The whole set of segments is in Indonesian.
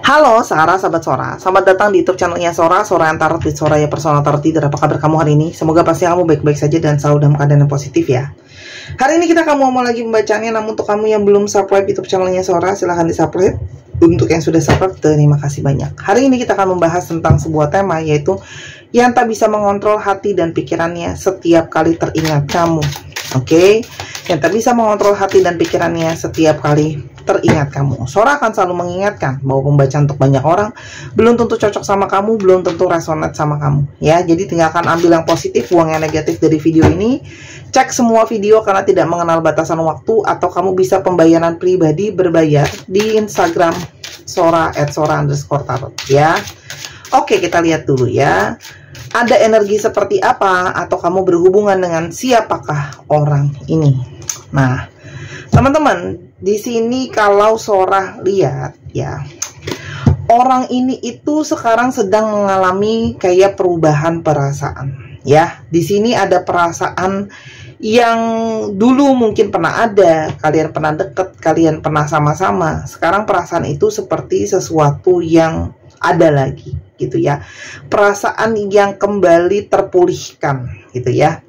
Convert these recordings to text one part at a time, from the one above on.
Halo Sarah, sahabat Sora. Selamat datang di YouTube channelnya Sora, Sora yang tarot with Sora ya personal tarot reader. Apa kabar kamu hari ini? Semoga pasti kamu baik-baik saja dan selalu dalam keadaan yang positif ya. Hari ini kita mau lagi membacanya, namun untuk kamu yang belum subscribe YouTube channelnya Sora, silahkan di subscribe. Untuk yang sudah subscribe, terima kasih banyak. Hari ini kita akan membahas tentang sebuah tema, yaitu yang tak bisa mengontrol hati dan pikirannya setiap kali teringat kamu. Oke, yang tak bisa mengontrol hati dan pikirannya setiap kali teringat kamu. Sora akan selalu mengingatkan bahwa pembacaan untuk banyak orang belum tentu cocok sama kamu, belum tentu resonate sama kamu. Ya, jadi tinggalkan ambil yang positif, buang yang negatif dari video ini. Cek semua video karena tidak mengenal batasan waktu, atau kamu bisa pembayaran pribadi berbayar di Instagram Sora @sora_tarot ya. Oke, kita lihat dulu ya. Ada energi seperti apa, atau kamu berhubungan dengan siapakah orang ini? Nah, teman-teman, di sini kalau Sora lihat ya, orang ini itu sekarang sedang mengalami kayak perubahan perasaan ya. Di sini ada perasaan yang dulu mungkin pernah ada, kalian pernah deket, kalian pernah sama-sama. Sekarang perasaan itu seperti sesuatu yang ada lagi gitu ya. Perasaan yang kembali terpulihkan gitu ya.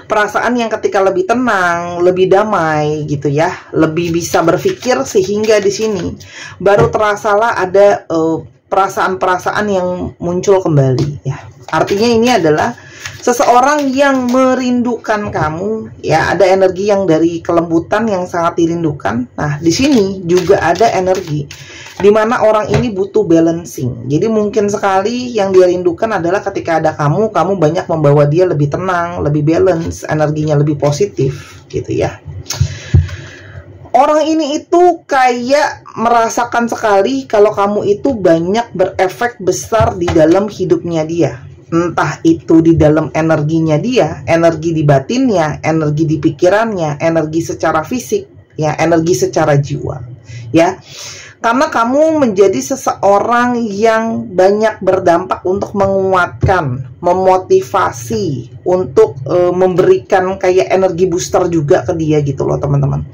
Perasaan yang ketika lebih tenang, lebih damai gitu ya, lebih bisa berpikir, sehingga di sini baru terasalah ada perasaan-perasaan yang muncul kembali ya. Artinya ini adalah seseorang yang merindukan kamu ya, ada energi yang dari kelembutan yang sangat dirindukan. Nah, di sini juga ada energi di mana orang ini butuh balancing. Jadi mungkin sekali yang dia rindukan adalah ketika ada kamu, kamu banyak membawa dia lebih tenang, lebih balance, energinya lebih positif gitu ya. Orang ini itu kayak merasakan sekali kalau kamu itu banyak berefek besar di dalam hidupnya dia. Entah itu di dalam energinya dia, energi di batinnya, energi di pikirannya, energi secara fisik ya, energi secara jiwa ya. Karena kamu menjadi seseorang yang banyak berdampak untuk menguatkan, memotivasi, untuk memberikan kayak energi booster juga ke dia gitu loh teman-teman.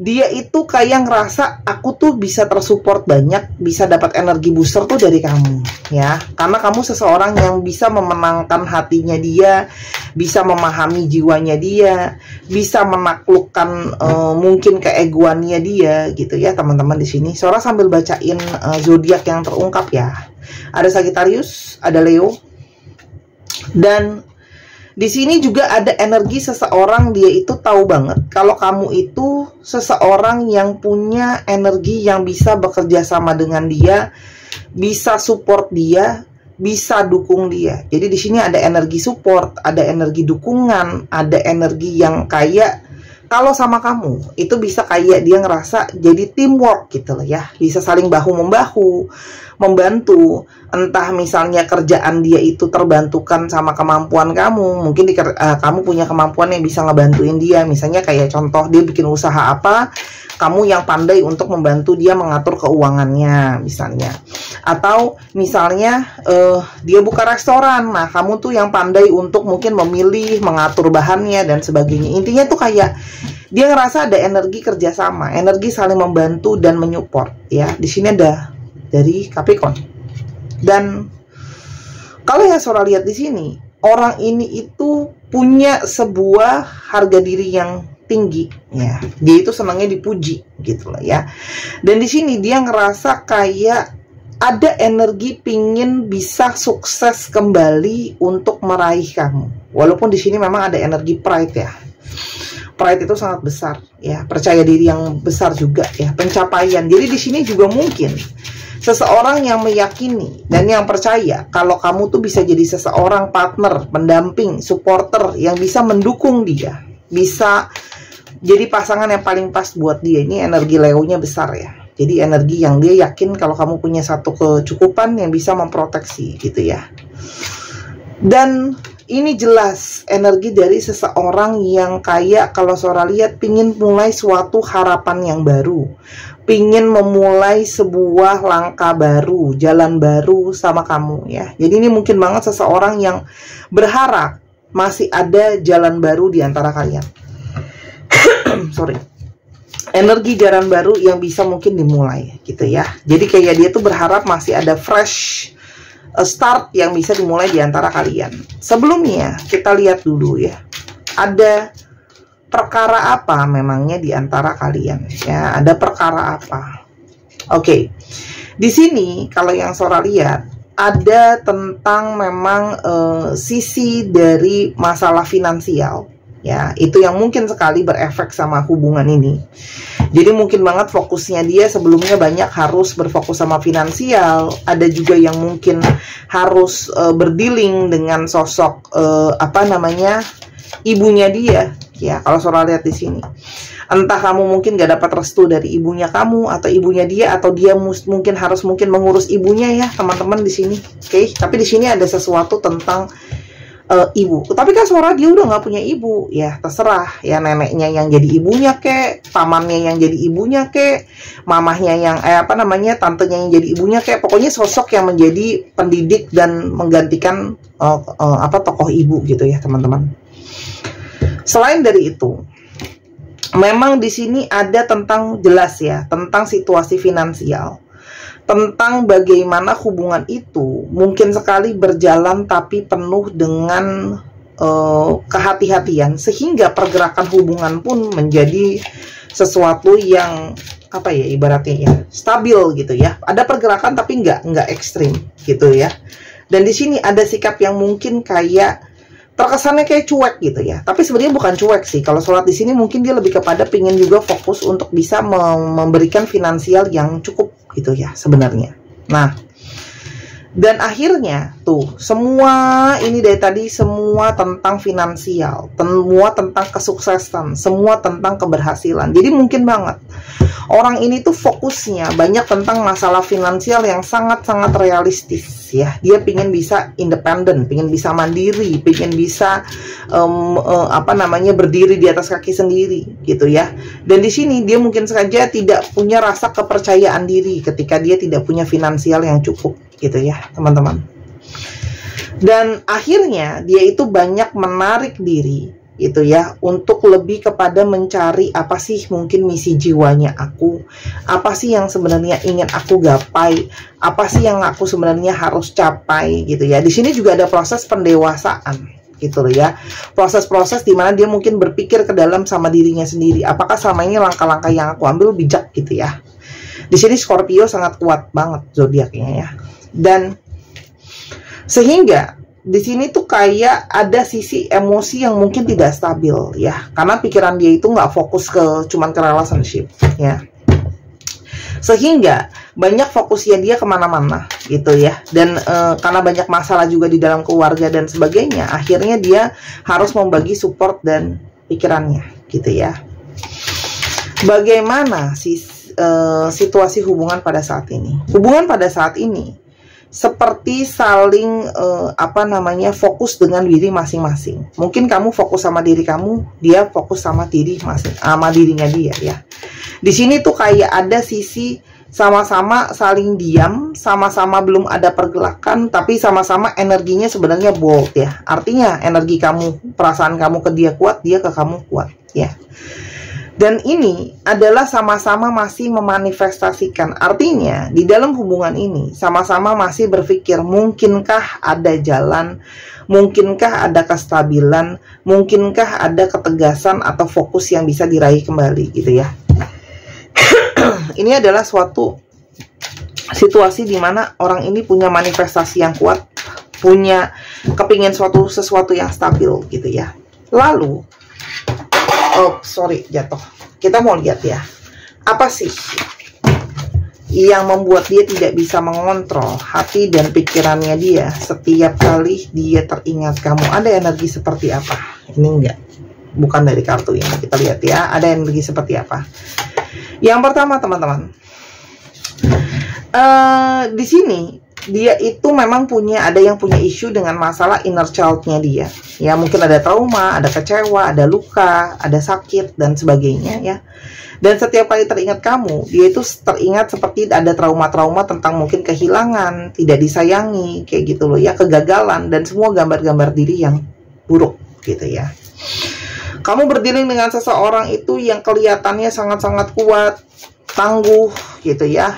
Dia itu kayak ngerasa aku tuh bisa tersupport banyak, bisa dapat energi booster tuh dari kamu ya. Karena kamu seseorang yang bisa memenangkan hatinya dia, bisa memahami jiwanya dia, bisa menaklukkan mungkin keegoannya dia gitu ya teman-teman. Di sini Sora sambil bacain zodiak yang terungkap ya. Ada Sagittarius, ada Leo, dan di sini juga ada energi seseorang, dia itu tahu banget kalau kamu itu seseorang yang punya energi yang bisa bekerja sama dengan dia, bisa support dia, bisa dukung dia. Jadi di sini ada energi support, ada energi dukungan, ada energi yang kayak kalau sama kamu itu bisa kayak dia ngerasa jadi teamwork gitu loh ya, bisa saling bahu-membahu, membantu. Entah misalnya kerjaan dia itu terbantukan sama kemampuan kamu, mungkin kamu punya kemampuan yang bisa ngebantuin dia. Misalnya kayak contoh, dia bikin usaha apa, kamu yang pandai untuk membantu dia mengatur keuangannya misalnya. Atau misalnya dia buka restoran, nah kamu tuh yang pandai untuk mungkin memilih, mengatur bahannya dan sebagainya. Intinya tuh kayak dia ngerasa ada energi kerjasama, energi saling membantu dan menyupport ya. Di sini ada dari Capricorn. Dan kalau yang Sora lihat di sini, orang ini itu punya sebuah harga diri yang tinggi ya. Dia itu senangnya dipuji gitu lah ya. Dan di sini dia ngerasa kayak ada energi pingin bisa sukses kembali untuk meraih kamu. Walaupun di sini memang ada energi pride ya. Pride itu sangat besar ya, percaya diri yang besar juga ya, pencapaian. Jadi di sini juga mungkin seseorang yang meyakini dan yang percaya kalau kamu tuh bisa jadi seseorang partner, pendamping, supporter yang bisa mendukung dia, bisa jadi pasangan yang paling pas buat dia. Ini energi Leo-nya besar ya. Jadi energi yang dia yakin kalau kamu punya satu kecukupan yang bisa memproteksi gitu ya. Dan ini jelas energi dari seseorang yang kayak kalau Sora lihat pingin mulai suatu harapan yang baru, pingin memulai sebuah langkah baru, jalan baru sama kamu ya. Jadi ini mungkin banget seseorang yang berharap masih ada jalan baru di antara kalian. Sorry. energi jalan baru yang bisa mungkin dimulai gitu ya. Jadi kayak dia tuh berharap masih ada fresh start yang bisa dimulai di antara kalian. Sebelumnya kita lihat dulu ya, ada perkara apa memangnya di antara kalian ya, ada perkara apa. Oke. Di sini kalau yang Sora lihat ada tentang memang sisi dari masalah finansial ya, itu yang mungkin sekali berefek sama hubungan ini. Jadi mungkin banget fokusnya dia sebelumnya banyak harus berfokus sama finansial, ada juga yang mungkin harus berdealing dengan sosok ibunya dia ya. Kalau Sora lihat di sini, entah kamu mungkin gak dapat restu dari ibunya kamu atau ibunya dia, atau dia mungkin harus mengurus ibunya ya teman-teman di sini. Oke, tapi di sini ada sesuatu tentang ibu. Tapi kan Sora dia udah nggak punya ibu ya, terserah ya, neneknya yang jadi ibunya kek, pamannya yang jadi ibunya kek, mamahnya yang tantenya yang jadi ibunya kek, pokoknya sosok yang menjadi pendidik dan menggantikan tokoh ibu gitu ya teman-teman. Selain dari itu, memang di sini ada tentang jelas ya, tentang situasi finansial, tentang bagaimana hubungan itu mungkin sekali berjalan tapi penuh dengan kehati-hatian, sehingga pergerakan hubungan pun menjadi sesuatu yang ibaratnya ya stabil gitu ya. Ada pergerakan tapi nggak ekstrim gitu ya. Dan di sini ada sikap yang mungkin kayak terkesannya kayak cuek gitu ya, tapi sebenarnya bukan cuek sih. Kalau sholat di sini mungkin dia lebih kepada pingin juga fokus untuk bisa memberikan finansial yang cukup gitu ya sebenarnya. Nah, dan akhirnya tuh semua ini dari tadi semua tentang finansial, semua tentang kesuksesan, semua tentang keberhasilan. Jadi mungkin banget orang ini tuh fokusnya banyak tentang masalah finansial yang sangat-sangat realistis ya. Dia pingin bisa independen, pingin bisa mandiri, pingin bisa berdiri di atas kaki sendiri gitu ya. Dan di sini dia mungkin saja tidak punya rasa kepercayaan diri ketika dia tidak punya finansial yang cukup gitu ya teman-teman. Dan akhirnya dia itu banyak menarik diri gitu ya, untuk lebih kepada mencari apa sih mungkin misi jiwanya aku, apa sih yang sebenarnya ingin aku gapai, apa sih yang aku sebenarnya harus capai gitu ya. Di sini juga ada proses pendewasaan gitu loh ya, proses-proses dimana dia mungkin berpikir ke dalam sama dirinya sendiri, apakah selama ini langkah-langkah yang aku ambil bijak gitu ya. Di sini Scorpio sangat kuat banget zodiaknya ya, dan sehingga di sini tuh kayak ada sisi emosi yang mungkin tidak stabil ya, karena pikiran dia itu nggak fokus cuman ke relationship ya, sehingga banyak fokusnya dia kemana-mana gitu ya. Dan karena banyak masalah juga di dalam keluarga dan sebagainya, akhirnya dia harus membagi support dan pikirannya gitu ya. Bagaimana situasi hubungan pada saat ini? Hubungan pada saat ini seperti saling fokus dengan diri masing-masing. Mungkin kamu fokus sama diri kamu, dia fokus sama dirinya dia ya. Di sini tuh kayak ada sisi sama-sama saling diam, sama-sama belum ada pergerakan, tapi sama-sama energinya sebenarnya bold ya. Artinya energi kamu, perasaan kamu ke dia kuat, dia ke kamu kuat ya. Dan ini adalah sama-sama masih memanifestasikan. Artinya di dalam hubungan ini sama-sama masih berpikir, mungkinkah ada jalan, mungkinkah ada kestabilan, mungkinkah ada ketegasan atau fokus yang bisa diraih kembali gitu ya. Ini adalah suatu situasi di mana orang ini punya manifestasi yang kuat, punya kepingin sesuatu yang stabil gitu ya. Lalu jatuh. Kita mau lihat ya, apa sih yang membuat dia tidak bisa mengontrol hati dan pikirannya dia setiap kali dia teringat kamu. Ada energi seperti apa? Ini bukan dari kartu ini. Kita lihat ya, ada energi seperti apa. Yang pertama teman-teman, di sini dia itu memang ada yang punya isu dengan masalah inner child-nya dia. Ya, mungkin ada trauma, ada kecewa, ada luka, ada sakit dan sebagainya ya. Dan setiap kali teringat kamu, dia itu teringat seperti ada trauma-trauma tentang mungkin kehilangan, tidak disayangi, kayak gitu loh ya, kegagalan dan semua gambar-gambar diri yang buruk gitu ya. Kamu berdealing dengan seseorang itu yang kelihatannya sangat-sangat kuat, tangguh gitu ya,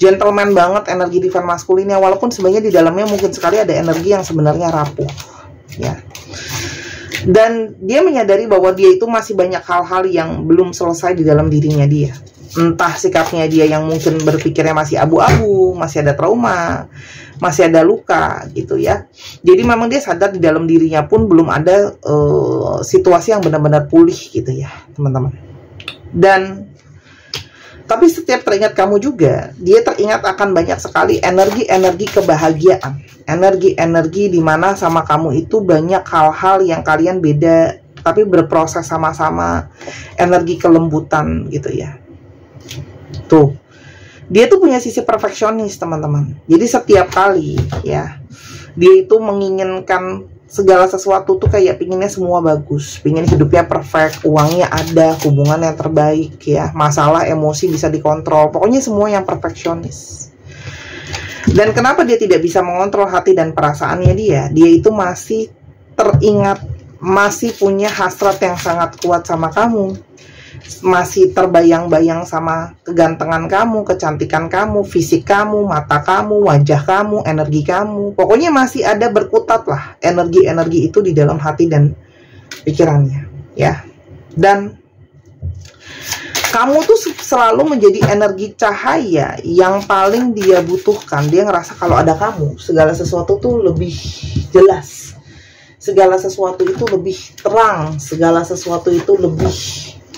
gentleman banget energi divine maskulinnya, walaupun sebenarnya di dalamnya mungkin sekali ada energi yang sebenarnya rapuh ya. Dan dia menyadari bahwa dia itu masih banyak hal-hal yang belum selesai di dalam dirinya dia. Entah sikapnya dia yang mungkin berpikirnya masih abu-abu, masih ada trauma, masih ada luka gitu ya. Jadi memang dia sadar di dalam dirinya pun belum ada situasi yang benar-benar pulih gitu ya teman-teman. Dan tapi setiap teringat kamu juga, dia teringat akan banyak sekali energi-energi kebahagiaan, energi-energi di mana sama kamu itu banyak hal-hal yang kalian beda tapi berproses sama-sama, energi kelembutan gitu ya. Tuh, dia tuh punya sisi perfeksionis teman-teman. Jadi setiap kali ya, dia itu menginginkan segala sesuatu tuh kayak pinginnya semua bagus, pingin hidupnya perfect, uangnya ada, hubungan yang terbaik ya, masalah emosi bisa dikontrol, pokoknya semua yang perfeksionis. Dan kenapa dia tidak bisa mengontrol hati dan perasaannya dia itu masih teringat, masih punya hasrat yang sangat kuat sama kamu, masih terbayang-bayang sama kegantengan kamu, kecantikan kamu, fisik kamu, mata kamu, wajah kamu, energi kamu. Pokoknya masih ada berkutat lah energi-energi itu di dalam hati dan pikirannya ya. Dan kamu tuh selalu menjadi energi cahaya yang paling dia butuhkan. Dia ngerasa kalau ada kamu, segala sesuatu tuh lebih jelas, segala sesuatu itu lebih terang, segala sesuatu itu lebih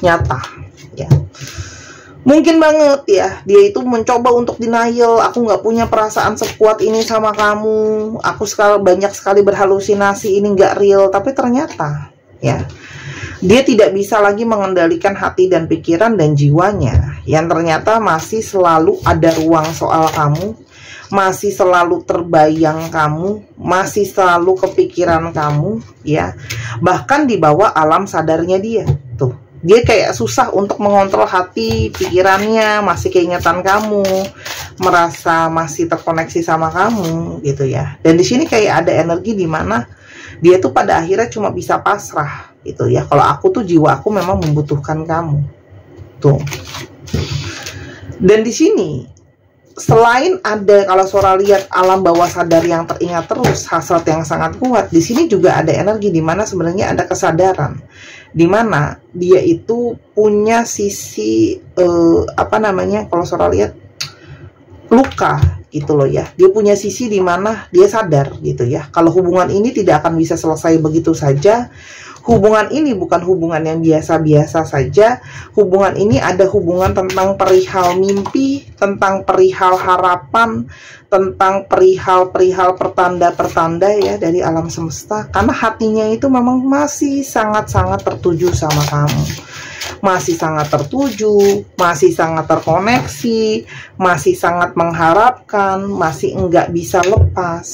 nyata ya. Mungkin banget ya dia itu mencoba untuk denial, aku nggak punya perasaan sekuat ini sama kamu, aku banyak sekali berhalusinasi, ini nggak real. Tapi ternyata ya dia tidak bisa lagi mengendalikan hati dan pikiran dan jiwanya, yang ternyata masih selalu ada ruang soal kamu, masih selalu terbayang kamu, masih selalu kepikiran kamu ya, bahkan di bawah alam sadarnya dia. Tuh, dia kayak susah untuk mengontrol hati, pikirannya, masih keingetan kamu, merasa masih terkoneksi sama kamu gitu ya. Dan di sini kayak ada energi di mana dia tuh pada akhirnya cuma bisa pasrah gitu ya. Kalau aku tuh jiwa aku memang membutuhkan kamu. Tuh. Dan di sini selain ada, kalau Sora lihat alam bawah sadar yang teringat terus, hasrat yang sangat kuat, di sini juga ada energi di mana sebenarnya ada kesadaran, di mana dia itu punya sisi kalau Sora lihat luka gitu loh ya. Dia punya sisi di mana dia sadar gitu ya, kalau hubungan ini tidak akan bisa selesai begitu saja. Hubungan ini bukan hubungan yang biasa-biasa saja. Hubungan ini ada hubungan tentang perihal mimpi, tentang perihal harapan, tentang perihal pertanda-pertanda ya dari alam semesta. Karena hatinya itu memang masih sangat-sangat tertuju sama kamu, masih sangat tertuju, masih sangat terkoneksi, masih sangat mengharapkan, masih enggak bisa lepas.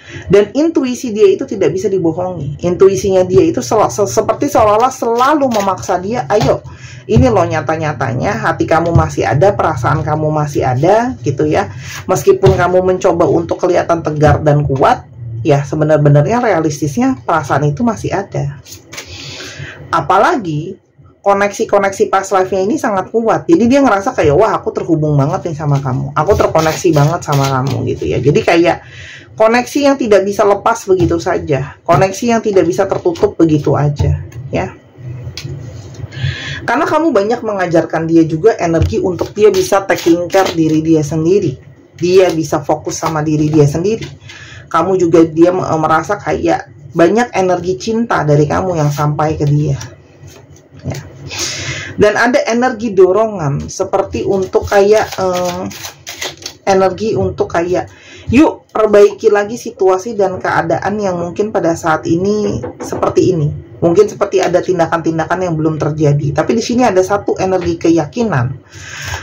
Dan intuisi dia itu tidak bisa dibohongi. Intuisinya dia itu seperti seolah-olah selalu memaksa dia, ayo, ini loh nyata-nyatanya hati kamu masih ada, perasaan kamu masih ada gitu ya. Meskipun kamu mencoba untuk kelihatan tegar dan kuat, ya sebenarnya realistisnya perasaan itu masih ada. Apalagi koneksi-koneksi past life-nya ini sangat kuat. Jadi dia ngerasa kayak, wah aku terhubung banget nih sama kamu, aku terkoneksi banget sama kamu gitu ya. Jadi kayak koneksi yang tidak bisa lepas begitu saja, koneksi yang tidak bisa tertutup begitu aja ya. Karena kamu banyak mengajarkan dia juga energi untuk dia bisa taking care diri dia sendiri, dia bisa fokus sama diri dia sendiri. Kamu juga dia merasa kayak banyak energi cinta dari kamu yang sampai ke dia ya. Dan ada energi dorongan seperti untuk kayak energi untuk kayak, yuk perbaiki lagi situasi dan keadaan yang mungkin pada saat ini seperti ini. Mungkin seperti ada tindakan-tindakan yang belum terjadi. Tapi di sini ada satu energi keyakinan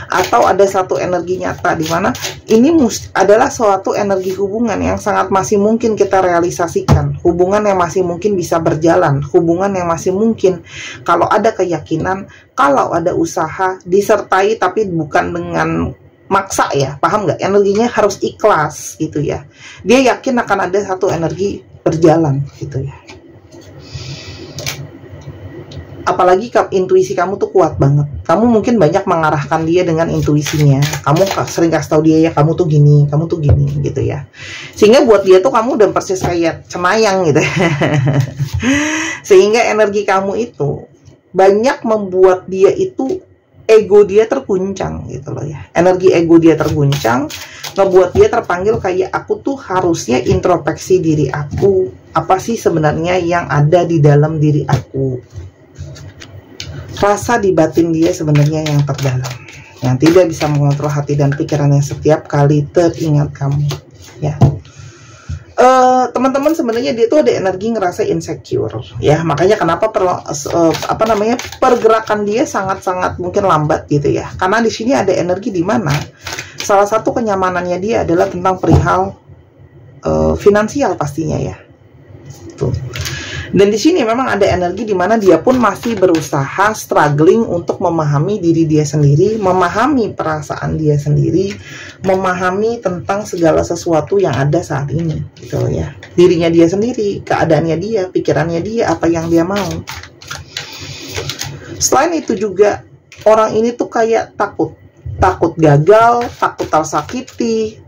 atau ada satu energi nyata di mana ini adalah suatu energi hubungan yang sangat masih mungkin kita realisasikan. Hubungan yang masih mungkin bisa berjalan, hubungan yang masih mungkin kalau ada keyakinan, kalau ada usaha disertai, tapi bukan dengan maksa ya, paham nggak? Energinya harus ikhlas gitu ya. Dia yakin akan ada satu energi berjalan gitu ya. Apalagi intuisi kamu tuh kuat banget. Kamu mungkin banyak mengarahkan dia dengan intuisinya. Kamu sering kasih tahu dia, ya kamu tuh gini, kamu tuh gini gitu ya. Sehingga buat dia tuh kamu udah persis kayak cenayang gitu. Sehingga energi kamu itu banyak membuat dia itu, ego dia terguncang gitu loh ya. Energi ego dia terguncang, ngebuat dia terpanggil kayak, aku tuh harusnya introspeksi diri aku. Apa sih sebenarnya yang ada di dalam diri aku? Rasa di batin dia sebenarnya yang terdalam, yang tidak bisa mengontrol hati dan pikirannya setiap kali teringat kamu ya. Teman-teman, sebenarnya dia tuh ada energi ngerasa insecure ya, makanya kenapa pergerakan dia sangat-sangat mungkin lambat gitu ya, karena di sini ada energi di mana salah satu kenyamanannya dia adalah tentang perihal finansial pastinya ya. Tuh. Dan di sini memang ada energi di mana dia pun masih berusaha struggling untuk memahami diri dia sendiri, memahami perasaan dia sendiri, memahami tentang segala sesuatu yang ada saat ini, gitu ya. Dirinya dia sendiri, keadaannya dia, pikirannya dia, apa yang dia mau. Selain itu juga orang ini tuh kayak takut gagal, takut tersakiti,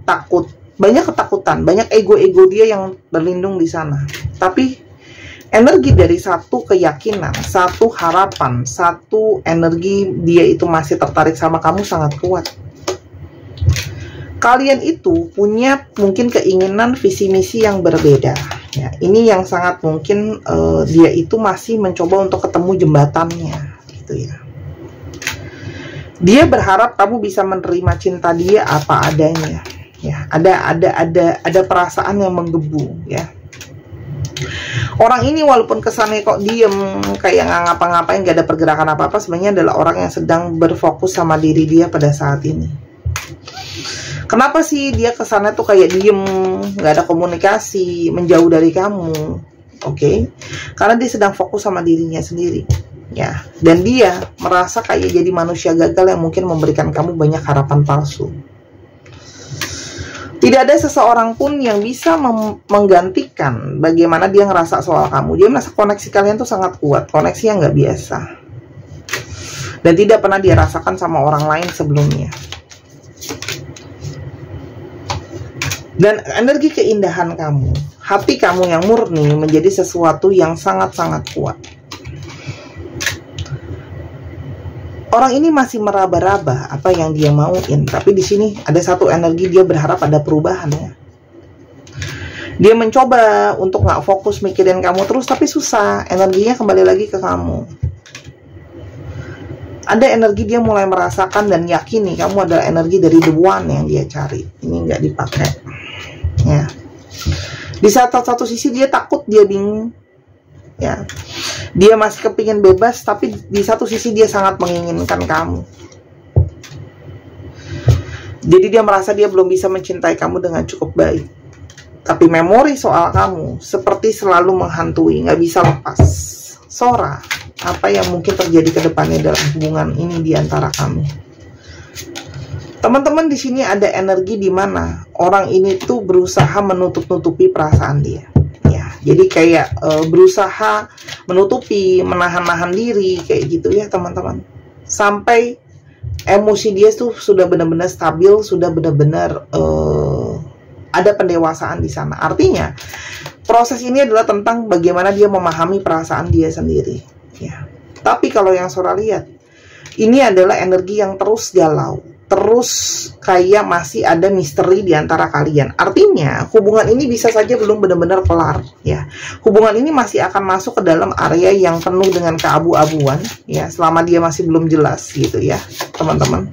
banyak ketakutan, banyak ego-ego dia yang berlindung di sana. Tapi energi dari satu keyakinan, satu harapan, satu energi dia itu masih tertarik sama kamu sangat kuat. Kalian itu punya mungkin keinginan visi misi yang berbeda. Ya, ini yang sangat mungkin dia itu masih mencoba untuk ketemu jembatannya, gitu ya. Dia berharap kamu bisa menerima cinta dia apa adanya. Ya, ada perasaan yang menggebu ya. Orang ini walaupun kesannya kok diem, kayak nggak ngapa-ngapain, nggak ada pergerakan apa-apa, sebenarnya adalah orang yang sedang berfokus sama diri dia pada saat ini. Kenapa sih dia kesannya tuh kayak diem, nggak ada komunikasi, menjauh dari kamu? Oke, karena dia sedang fokus sama dirinya sendiri. Ya, dan dia merasa kayak jadi manusia gagal yang mungkin memberikan kamu banyak harapan palsu. Tidak ada seseorang pun yang bisa menggantikan bagaimana dia ngerasa soal kamu. Dia merasa koneksi kalian tuh sangat kuat, koneksi yang nggak biasa, dan tidak pernah dia rasakan sama orang lain sebelumnya. Dan energi keindahan kamu, hati kamu yang murni menjadi sesuatu yang sangat-sangat kuat. Orang ini masih meraba-raba apa yang dia mauin, tapi di sini ada satu energi dia berharap ada perubahan ya. Dia mencoba untuk nggak fokus mikirin kamu terus, tapi susah, energinya kembali lagi ke kamu. Ada energi dia mulai merasakan dan yakini kamu adalah energi dari the one yang dia cari. Ini nggak dipakai ya. Di satu sisi dia takut, dia bingung ya. Dia masih kepingin bebas, tapi di satu sisi dia sangat menginginkan kamu. Jadi dia merasa dia belum bisa mencintai kamu dengan cukup baik. Tapi memori soal kamu seperti selalu menghantui, nggak bisa lepas. Sora, apa yang mungkin terjadi ke depannya dalam hubungan ini di antara kamu? Teman-teman, di sini ada energi di mana orang ini tuh berusaha menutup-nutupi perasaan dia. Jadi kayak berusaha menutupi, menahan-nahan diri kayak gitu ya teman-teman. Sampai emosi dia tuh sudah benar-benar stabil, sudah benar-benar ada pendewasaan di sana. Artinya proses ini adalah tentang bagaimana dia memahami perasaan dia sendiri ya. Tapi kalau yang Sora lihat, ini adalah energi yang terus galau, terus kayak masih ada misteri di antara kalian. Artinya hubungan ini bisa saja belum benar-benar kelar ya. Hubungan ini masih akan masuk ke dalam area yang penuh dengan keabu-abuan ya, selama dia masih belum jelas gitu ya teman-teman.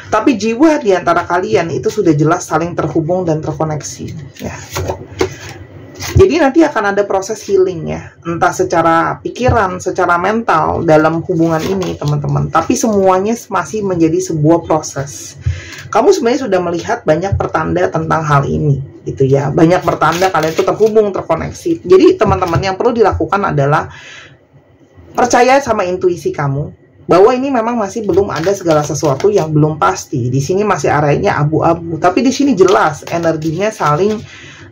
Tapi jiwa di antara kalian itu sudah jelas saling terhubung dan terkoneksi ya. Jadi nanti akan ada proses healing ya, entah secara pikiran, secara mental dalam hubungan ini teman-teman. Tapi semuanya masih menjadi sebuah proses. Kamu sebenarnya sudah melihat banyak pertanda tentang hal ini gitu ya. Banyak pertanda kalian itu terhubung, terkoneksi. Jadi teman-teman, yang perlu dilakukan adalah percaya sama intuisi kamu, bahwa ini memang masih belum ada segala sesuatu yang belum pasti. Di sini masih areanya abu-abu, tapi di sini jelas energinya saling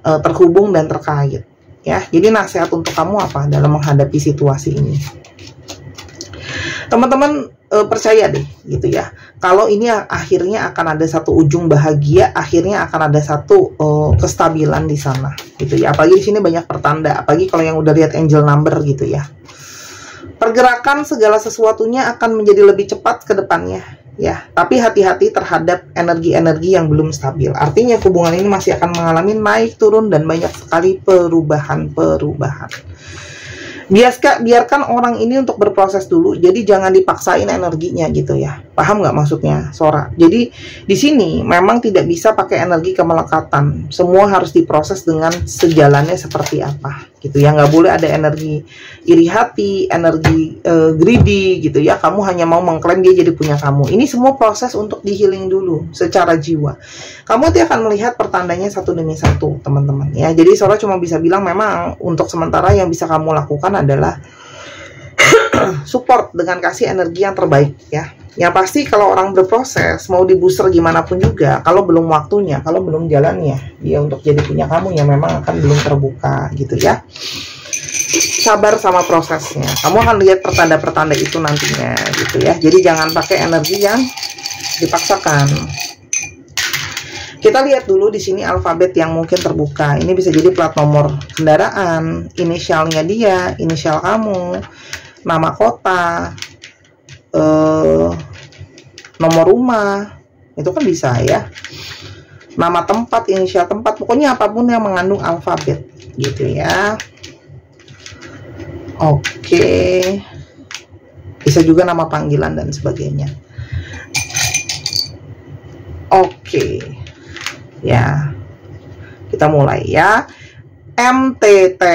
terhubung dan terkait ya. Jadi nasihat untuk kamu apa dalam menghadapi situasi ini? Teman-teman percaya deh gitu ya, kalau ini akhirnya akan ada satu ujung bahagia, akhirnya akan ada satu kestabilan di sana gitu ya. Apalagi di sini banyak pertanda, apalagi kalau yang udah lihat angel number gitu ya. Pergerakan segala sesuatunya akan menjadi lebih cepat ke depannya ya, tapi hati-hati terhadap energi-energi yang belum stabil. Artinya hubungan ini masih akan mengalami naik turun dan banyak sekali perubahan. Biarkan orang ini untuk berproses dulu, jadi jangan dipaksain energinya gitu ya. Paham nggak maksudnya Sora? Jadi di sini memang tidak bisa pakai energi kemelekatan, semua harus diproses dengan sejalannya seperti apa gitu ya. Nggak boleh ada energi iri hati, energi greedy gitu ya, kamu hanya mau mengklaim dia jadi punya kamu. Ini semua proses untuk di healing dulu secara jiwa. Kamu nanti akan melihat pertandanya satu demi satu teman-teman ya. Jadi Sora cuma bisa bilang memang untuk sementara yang bisa kamu lakukan adalah support dengan kasih energi yang terbaik ya. Yang pasti kalau orang berproses mau di booster gimana pun juga, kalau belum waktunya, kalau belum jalannya dia untuk jadi punya kamu ya, memang akan belum terbuka gitu ya. Sabar sama prosesnya, kamu akan lihat pertanda-pertanda itu nantinya gitu ya. Jadi jangan pakai energi yang dipaksakan. Kita lihat dulu di sini alfabet yang mungkin terbuka. Ini bisa jadi plat nomor kendaraan, inisialnya dia, inisial kamu, nama kota, nomor rumah, itu kan bisa ya. Nama tempat, inisial tempat, pokoknya apapun yang mengandung alfabet gitu ya. Oke. Bisa juga nama panggilan dan sebagainya. Oke. Ya, kita mulai ya. MTTFIIN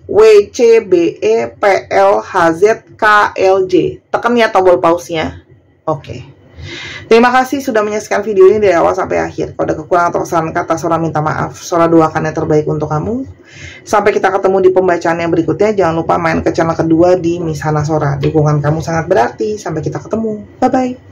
WCBEPLHZKLJ. Tekan ya tombol pause-nya. Oke. Terima kasih sudah menyaksikan video ini dari awal sampai akhir. Kalau ada kekurangan atau kesalahan kata, Sora minta maaf. Sora doakan yang terbaik untuk kamu. Sampai kita ketemu di pembacaan yang berikutnya. Jangan lupa main ke channel kedua di Miss Hana Sora. Dukungan kamu sangat berarti. Sampai kita ketemu. Bye-bye.